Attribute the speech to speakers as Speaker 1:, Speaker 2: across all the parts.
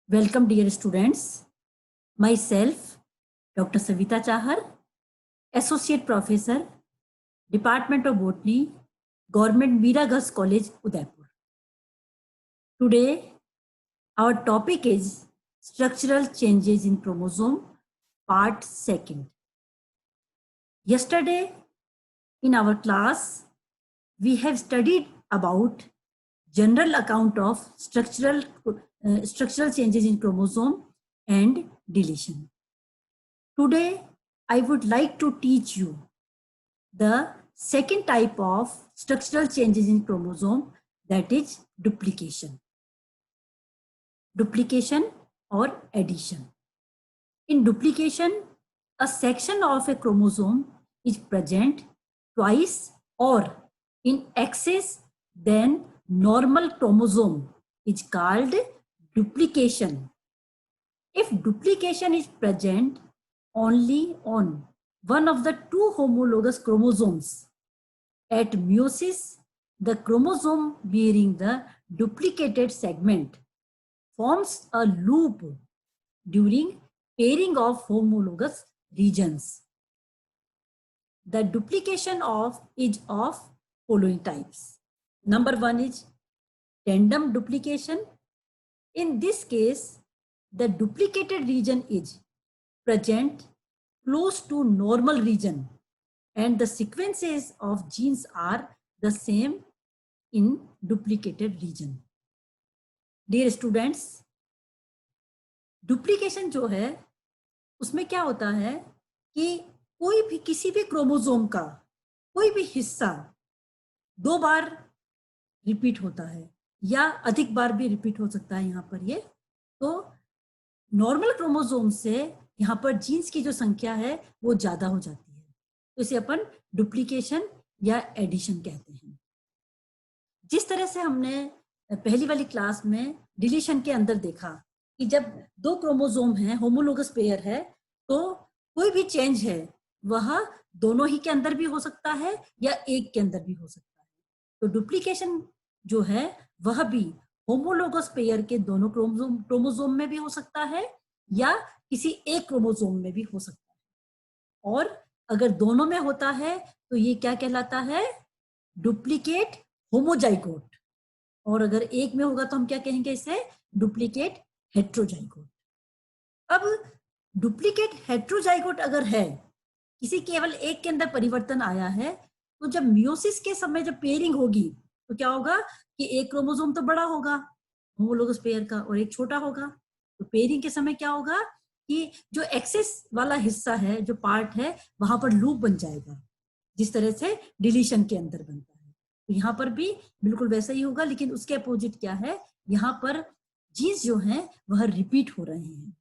Speaker 1: Welcome dear students. Myself, Dr. Savita Chahar, Associate Professor, Department of Botany, Government Mira Girls College, Udaipur. Today, our topic is structural changes in chromosome, part 2nd. Yesterday, in our class, we have studied about general account of structural changes in chromosome and deletion. Today, I would like to teach you the second type of structural changes in chromosome, that is duplication. Duplication or addition. In duplication, a section of a chromosome is present twice or in excess than normal chromosome is called duplication. If duplication is present only on one of the two homologous chromosomes, at meiosis, the chromosome bearing the duplicated segment forms a loop during pairing of homologous regions. The duplication is of following types. Number one is tandem duplication. In this case, the duplicated region is present close to normal region and the sequences of genes are the same in duplicated region. Dear students, duplication जो है उसमें क्या होता है कि कोई भी किसी भी क्रोमोसोम का कोई भी हिस्सा दो बार रिपीट होता है या अधिक बार भी रिपीट हो सकता है। यहाँ पर ये तो नॉर्मल क्रोमोसोम से यहाँ पर जीन्स की जो संख्या है वो ज्यादा हो जाती है, तो इसे अपन डुप्लीकेशन या एडिशन कहते हैं। जिस तरह से हमने पहली वाली क्लास में डिलीशन के अंदर देखा कि जब दो क्रोमोसोम है, होमोलोगस पेयर है, तो कोई भी चेंज है वह दोनों ही के अंदर भी हो सकता है या एक के अंदर भी हो सकता है। तो डुप्लीकेशन जो है वह भी होमोलोगस पेयर के दोनों क्रोमोसोम में भी हो सकता है या किसी एक क्रोमोसोम में भी हो सकता है। और अगर दोनों में होता है तो ये क्या कहलाता है? Duplicate homozygote. और अगर एक में होगा तो हम क्या कहेंगे? इसे डुप्लीकेट हेट्रोजाइगोट। अब डुप्लीकेट हेट्रोजाइगोट अगर है, किसी केवल एक के अंदर परिवर्तन आया है, तो जब मियोसिस के समय जब पेयरिंग होगी तो क्या होगा कि एक क्रोमोसोम तो बड़ा होगा होमोलोगस पेयर का और एक छोटा होगा। तो पेयरिंग के समय क्या होगा कि जो एक्सेस वाला हिस्सा है, जो पार्ट है, वहां पर लूप बन जाएगा, जिस तरह से डिलीशन के अंदर बनता है। तो यहाँ पर भी बिल्कुल वैसा ही होगा, लेकिन उसके अपोजिट क्या है, यहाँ पर जीन्स जो हैं वह रिपीट हो रहे हैं।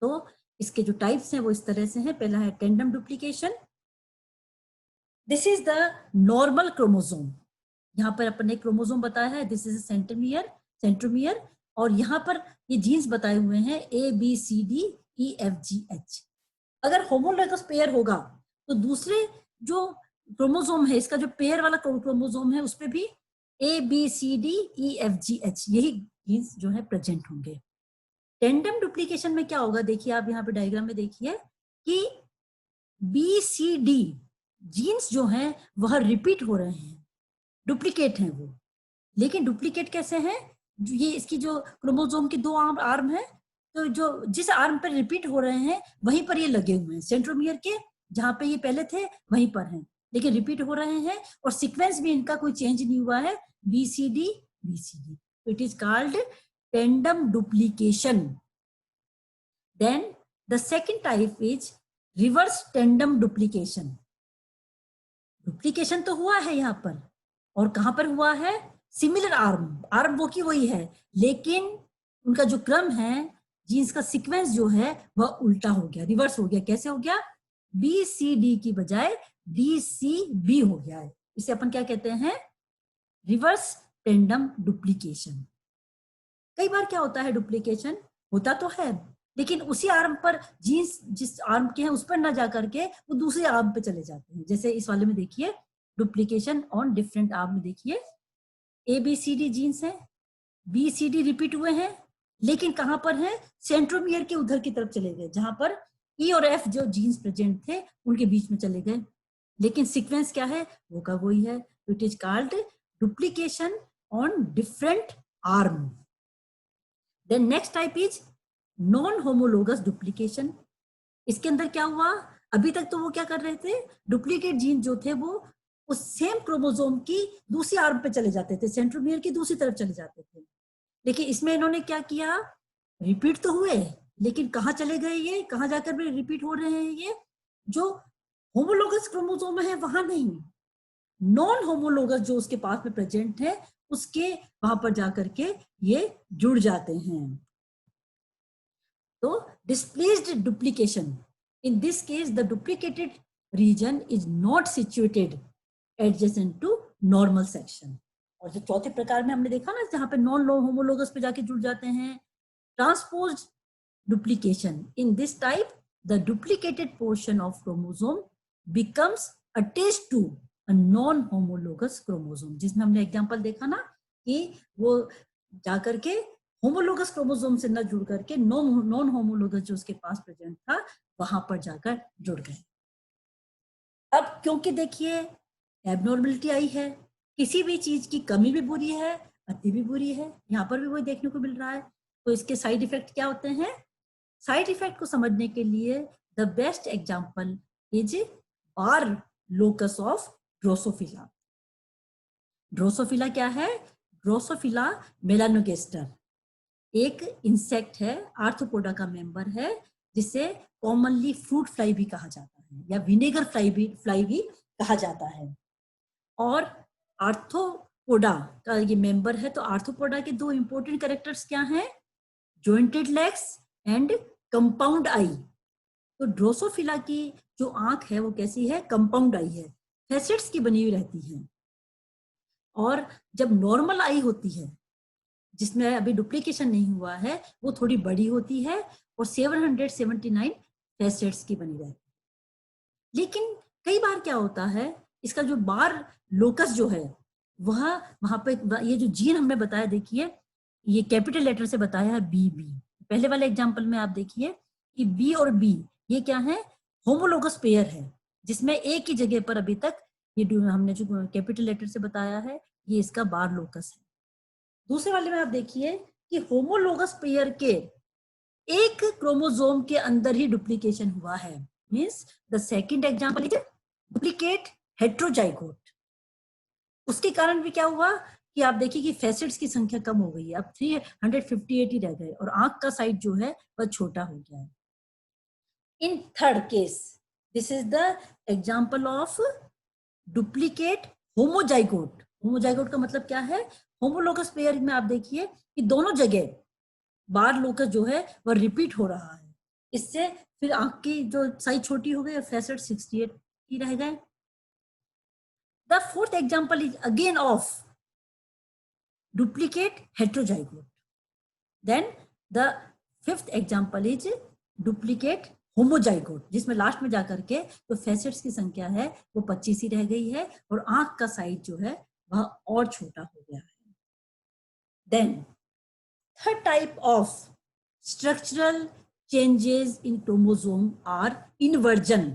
Speaker 1: तो इसके जो टाइप्स हैं वो इस तरह से हैं। पहला है tandem duplication. This is the normal chromosome. यहाँ पर अपन ने क्रोमोसोम बताया है, दिस इज सेंट्रोमियर, और यहाँ पर ये जीन्स बताए हुए हैं ABCDEFGH। अगर होमोलोगस पेयर होगा तो दूसरे जो क्रोमोसोम है, इसका जो पेयर वाला क्रोमोसोम है, उस पे भी ABCDEFGH यही जीन्स जो है प्रेजेंट होंगे। टेंडम डुप्लीकेशन में क्या होगा, देखिए आप यहाँ पे डायग्राम में देखिए कि BCD जीन्स जो हैं वह रिपीट हो रहे हैं, डुप्लीकेट हैं वो। लेकिन डुप्लीकेट कैसे हैं? ये इसकी जो क्रोमोसोम की दो आर्म है, तो जो जिस आर्म पर रिपीट हो रहे हैं वहीं पर ये लगे हुए हैं, सेंट्रोमियर के जहां पे ये पहले थे वहीं पर हैं, लेकिन रिपीट हो रहे हैं और सीक्वेंस भी इनका कोई चेंज नहीं हुआ है, BCD। तो it is called tandem duplication. Then the second type is reverse tandem duplication. Duplication तो हुआ है यहाँ पर, और कहां पर हुआ है? सिमिलर आर्म वो की वही है, लेकिन उनका जो क्रम है, जीन्स का सीक्वेंस जो है वह उल्टा हो गया, रिवर्स हो गया। कैसे हो गया? BCD की बजाय DCB हो गया है। इसे अपन क्या कहते हैं? Reverse tandem duplication. कई बार क्या होता है, डुप्लीकेशन होता तो है लेकिन उसी आर्म पर जीन्स जिस आर्म के हैं उस पर ना जाकर के वो दूसरे आर्म पे चले जाते हैं। जैसे इस वाले में देखिए, डुप्लीकेशन ऑन डिफरेंट आर्म में देखिए, ABCD जीन्स है, BCD रिपीट हुए हैं लेकिन कहां पर है, सेंट्रोमियर के उधर की तरफ चले गए, जहां पर ई और एफ जो जीन्स प्रेजेंट थे उनके बीच में चले गए, लेकिन सीक्वेंस क्या है, वो का वही है। It is called duplication on different arm. Then next type is non homologous duplication. इसके अंदर क्या हुआ, अभी तक तो वो क्या कर रहे थे, डुप्लीकेट जीन जो थे वो उस सेम क्रोमोसोम की दूसरी आर्म पे चले जाते थे, सेंट्रोमियर की दूसरी तरफ चले जाते थे। लेकिन इसमें इन्होंने क्या किया, रिपीट तो हुए, लेकिन कहाँ चले गए, ये कहाँ जाकर भी रिपीट हो रहे हैं, ये जो होमोलोगस क्रोमोसोम है वहां नहीं, नॉन होमोलोगस जो उसके पास में प्रेजेंट है उसके वहां पर जाकर के ये जुड़ जाते हैं। तो displaced duplication, in this case the duplicated region is not situated adjacent to normal section। और जो चौथे प्रकार में हमने देखा ना, जहां पे नॉन होमोलोगस पे जाके जुड़ जाते हैं, transposed duplication, in this type the duplicated portion of chromosome becomes attached to a non homologous chromosome, जिसमें हमने एग्जांपल देखा ना कि वो जाकर के होमोलोगस क्रोमोसोम से न जुड़ करके नॉन होमोलोगस जो उसके पास प्रेजेंट था वहां पर जाकर जुड़ गए। अब क्योंकि देखिए एबनॉर्मलिटी आई है, किसी भी चीज की कमी भी बुरी है, अति भी बुरी है, यहाँ पर भी वही देखने को मिल रहा है। तो इसके साइड इफेक्ट क्या होते हैं, साइड इफेक्ट को समझने के लिए the best example is bar locus of Drosophila. Drosophila क्या है, ड्रोसोफिला मेलानोगेस्टर एक इंसेक्ट है, आर्थ्रोपोडा का मेंबर है, जिसे कॉमनली फ्रूट फ्लाई भी कहा जाता है या विनेगर फ्लाई भी कहा जाता है। और आर्थ्रोपोडा का ये मेंबर है। तो आर्थ्रोपोडा के दो इंपॉर्टेंट कैरेक्टर्स क्या हैं, जॉइंटेड लेग्स एंड कंपाउंड आई। तो ड्रोसोफिला की जो आंख है वो कैसी है, कंपाउंड आई है, फैसेट्स की बनी हुई रहती है। और जब नॉर्मल आई होती है जिसमें अभी डुप्लीकेशन नहीं हुआ है, वो थोड़ी बड़ी होती है और 779 फैसेट्स की बनी रहती है। लेकिन कई बार क्या होता है, इसका जो बार लोकस जो है वह वहां पे, ये जो जीन हमने बताया, देखिए ये कैपिटल लेटर से बताया है बी बी। पहले वाले एग्जांपल में आप देखिए कि बी और बी ये क्या है, होमोलोगस पेयर है, जिसमें एक ही जगह पर अभी तक ये हमने जो कैपिटल लेटर से बताया है ये इसका बार लोकस है। दूसरे वाले में आप देखिए कि होमोलोगस पेयर के एक क्रोमोसोम के अंदर ही डुप्लीकेशन हुआ है, means the second example is duplicate heterozygote. उसके कारण भी क्या हुआ कि आप देखिए कि फैसेट्स की संख्या कम हो गई है, अब 358 ही रह गए और आंख का साइज जो है वह छोटा हो गया है। In third case this is the example of duplicate homozygote. Homozygote का मतलब क्या है, होमोलोगस पेयर में आप देखिए कि दोनों जगह बार लोकस जो है वह रिपीट हो रहा है, इससे फिर आंख की जो साइज छोटी हो गई और फैसेट 68 ही रह गए। The fourth example is again of duplicate heterozygote. Then the fifth example is duplicate homozygote, जिसमें लास्ट में जाकर के जो फैसेट्स की संख्या है वो 25 ही रह गई है और आंख का साइज जो है वह और छोटा हो गया है। Then third type of structural changes in chromosome are inversion.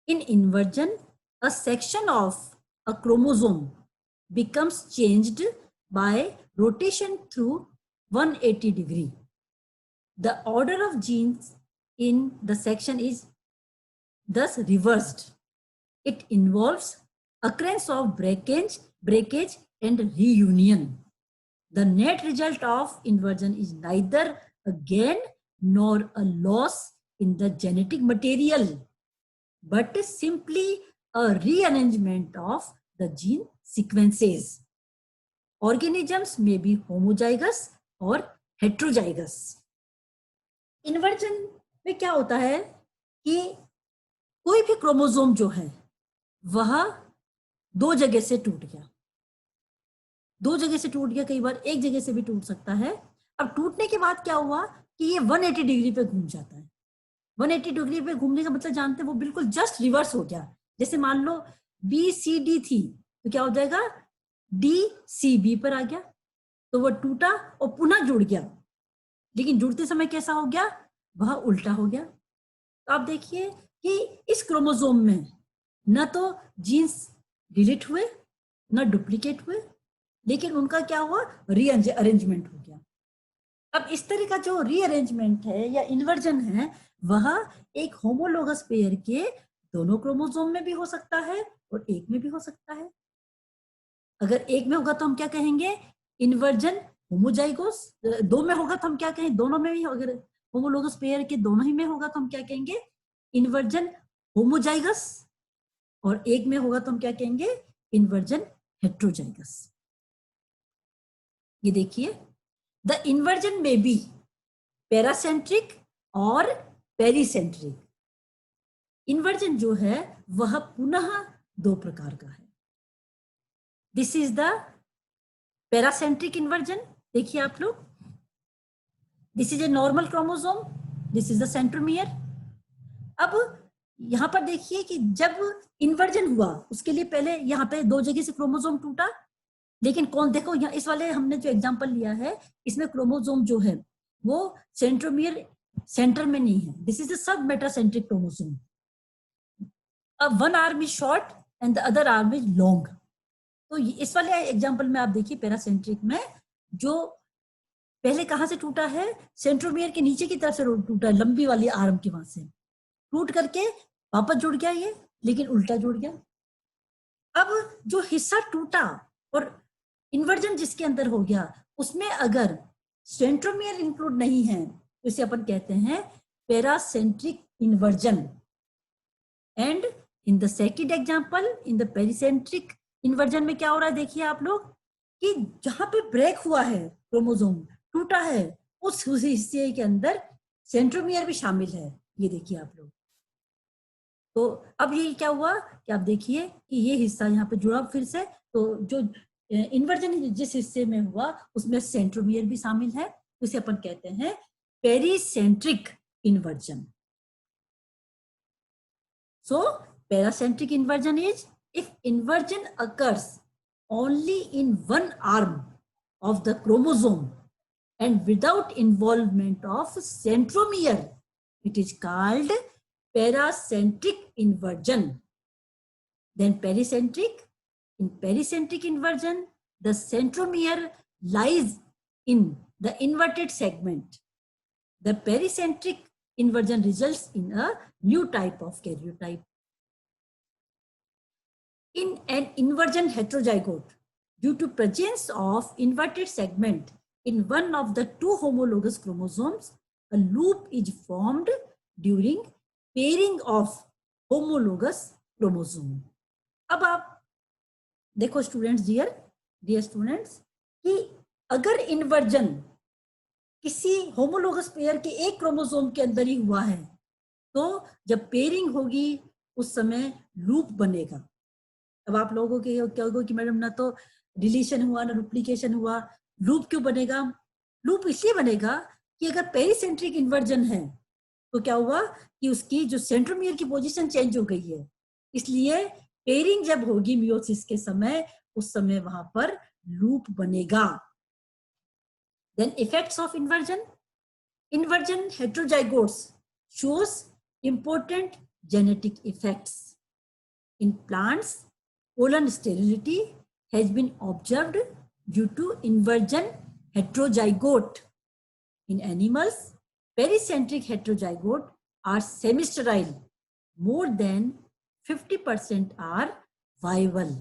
Speaker 1: In inversion, a section of a chromosome becomes changed by rotation through 180 degree. The order of genes in the section is thus reversed. It involves occurrence of breakage and reunion. The net result of inversion is neither a gain nor a loss in the genetic material, but simply a rearrangement of the gene sequences. Organisms may be homozygous or heterozygous. Inversion में क्या होता है कि कोई भी chromosome जो है वह दो जगह से टूट गया, कई बार एक जगह से भी टूट सकता है। अब टूटने के बाद क्या हुआ कि ये 180 डिग्री पे घूम जाता है। 180 डिग्री पे घूमने का मतलब जानते हैं, वो बिल्कुल जस्ट रिवर्स हो गया। जैसे मान लो BCD थी तो क्या हो जाएगा, DCB पर आ गया, तो वो टूटा और पुनः जुड़ गया। लेकिन जुड़ते समय कैसा हो गया, वह उल्टा हो गया। तो आप देखिए कि इस क्रोमोसोम में न तो जीन्स डिलीट हुए न डुप्लीकेट हुए, लेकिन उनका क्या हुआ, रीअरेंजमेंट हो गया। अब इस तरह का जो रीअरेंजमेंट है या इन्वर्जन है, वह एक होमोलोगस पेयर के दोनों क्रोमोसोम में भी हो सकता है और एक में भी हो सकता है। अगर एक में होगा तो हम क्या कहेंगे, इन्वर्जन होमोजाइगोस। दो में होगा तो हम क्या कहें, दोनों में भी। अगर होमोलोगस पेयर के दोनों ही में होगा तो हम क्या कहेंगे, इन्वर्जन होमोजाइगस। और एक में होगा तो हम क्या कहेंगे, इन्वर्जन हेट्रोजाइगस। ये देखिए, द इन्वर्जन में बी पैरासेंट्रिक और पेरीसेंट्रिक। इन्वर्जन जो है वह पुनः दो प्रकार का है। This is the paracentric inversion. देखिए आप लोग, this is a normal chromosome, this is the centromere. अब यहां पर देखिए कि जब इन्वर्जन हुआ उसके लिए पहले यहां पे दो जगह से क्रोमोसोम टूटा, लेकिन कौन, देखो यहाँ इस वाले हमने जो एग्जांपल लिया है इसमें क्रोमोसोम जो है वो सेंट्रोमियर सेंटर में नहीं है। This is the sub metacentric chromosome. अब one arm is short and the other arm is long. तो इस वाले एग्जांपल में आप देखिए पैरासेंट्रिक में जो पहले कहां से टूटा है, सेंट्रोमियर के नीचे की तरफ से टूटा है, लंबी वाली आर्म की वहां से टूट करके वापस जुड़ गया ये, लेकिन उल्टा जुड़ गया। अब जो हिस्सा टूटा और इन्वर्जन जिसके अंदर हो गया उसमें अगर सेंट्रोमियर इंक्लूड नहीं है तो इसे अपन कहते हैं paracentric inversion. And in the second example, in the pericentric inversion में क्या हो रहा है, देखिए आप लोग कि जहां पे ब्रेक हुआ है, क्रोमोसोम टूटा है, उस हिस्से के अंदर सेंट्रोमियर भी शामिल है। ये देखिए आप लोग। तो अब ये क्या हुआ कि आप देखिए कि ये हिस्सा यहाँ पे जुड़ा फिर से। तो जो इन्वर्जन जिस हिस्से में हुआ उसमें सेंट्रोमियर भी शामिल है, उसे अपन कहते हैं pericentric inversion. So paracentric inversion is if inversion occurs only in one arm of the chromosome and without involvement of centromere, it is called paracentric inversion. Then pericentric, in pericentric inversion, the centromere lies in the inverted segment. The pericentric inversion results in a new type of karyotype. In an inversion heterozygote, due to presence of inverted segment in one of the two homologous chromosomes, a loop is formed during pairing of homologous chromosome. अब आप देखो students, dear students, कि अगर inversion किसी homologous pair के एक chromosome के अंदर ही हुआ है तो जब पेयरिंग होगी उस समय लूप बनेगा। अब आप लोगों के क्या होगा कि मैडम ना तो डिलीशन हुआ ना डुप्लीकेशन हुआ, लूप क्यों बनेगा? लूप इसलिए बनेगा कि अगर पेरीसेंट्रिक इन्वर्जन है तो क्या हुआ कि उसकी जो सेंट्रोमियर की पोजीशन चेंज हो गई है, इसलिए पेयरिंग जब होगी मियोसिस के समय, उस समय वहां पर लूप बनेगा। Then effects of inversion. Inversion heterozygotes shows important genetic effects. In plants, pollen sterility has been observed due to inversion heterozygote. In animals, pericentric heterozygote are semi-sterile. More than 50% are viable.